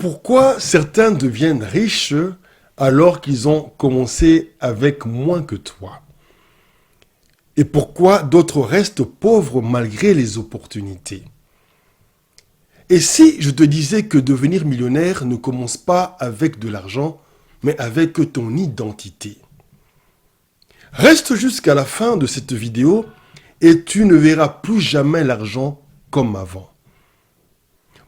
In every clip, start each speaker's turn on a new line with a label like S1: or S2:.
S1: Pourquoi certains deviennent riches alors qu'ils ont commencé avec moins que toi? Et pourquoi d'autres restent pauvres malgré les opportunités? Et si je te disais que devenir millionnaire ne commence pas avec de l'argent, mais avec ton identité? Reste jusqu'à la fin de cette vidéo et tu ne verras plus jamais l'argent comme avant.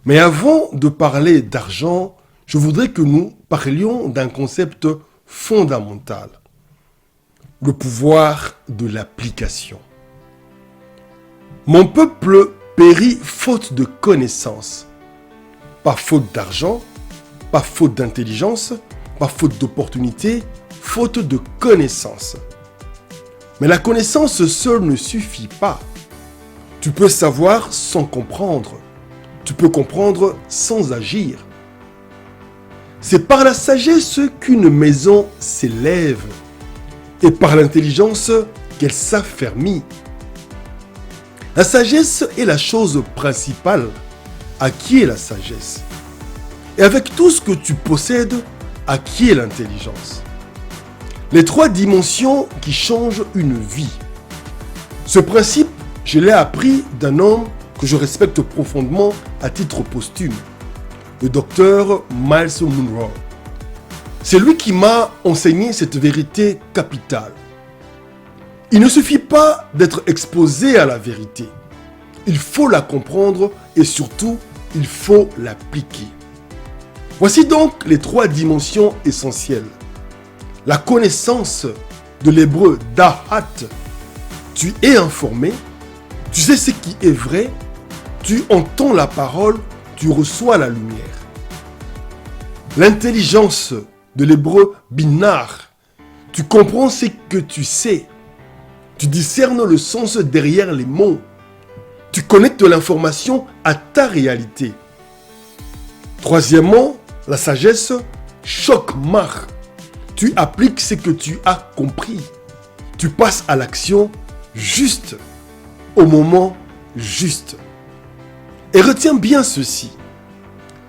S1: Mais avant de parler d'argent, je voudrais que nous parlions d'un concept fondamental. Le pouvoir de l'application. Mon peuple périt faute de connaissances. Pas faute d'argent, pas faute d'intelligence, pas faute d'opportunité, faute de connaissances. Mais la connaissance seule ne suffit pas. Tu peux savoir sans comprendre. Tu peux comprendre sans agir. C'est par la sagesse qu'une maison s'élève et par l'intelligence qu'elle s'affermit. La sagesse est la chose principale. Acquiert la sagesse. Et avec tout ce que tu possèdes, acquiert l'intelligence. Les 3 dimensions qui changent une vie. Ce principe, je l'ai appris d'un homme que je respecte profondément à titre posthume, le docteur Myles Munroe. C'est lui qui m'a enseigné cette vérité capitale. Il ne suffit pas d'être exposé à la vérité. Il faut la comprendre et surtout, il faut l'appliquer. Voici donc les 3 dimensions essentielles. La connaissance, de l'hébreu dahat. Tu es informé, tu sais ce qui est vrai, tu entends la parole, tu reçois la lumière. L'intelligence, de l'hébreu binar. Tu comprends ce que tu sais. Tu discernes le sens derrière les mots. Tu connectes l'information à ta réalité. Troisièmement, la sagesse, chokmah. Tu appliques ce que tu as compris. Tu passes à l'action juste, au moment juste. Et retiens bien ceci.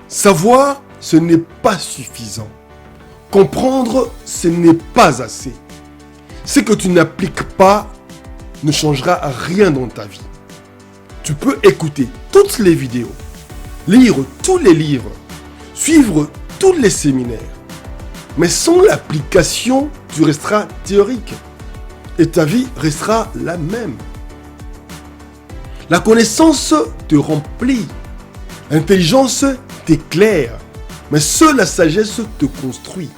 S1: Savoir, ce n'est pas suffisant. Comprendre, ce n'est pas assez. Ce que tu n'appliques pas ne changera rien dans ta vie. Tu peux écouter toutes les vidéos, lire tous les livres, suivre tous les séminaires. Mais sans l'application, tu resteras théorique et ta vie restera la même. La connaissance te remplit, l'intelligence t'éclaire, mais seule la sagesse te construit.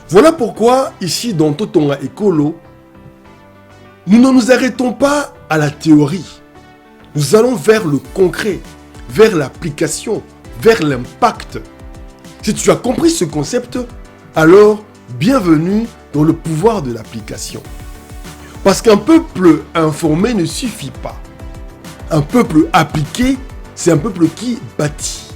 S1: Voilà pourquoi, ici dans Totonga Ekolo, nous ne nous arrêtons pas à la théorie. Nous allons vers le concret, vers l'application, vers l'impact. Si tu as compris ce concept, alors bienvenue dans le pouvoir de l'application. Parce qu'un peuple informé ne suffit pas. Un peuple appliqué, c'est un peuple qui bâtit.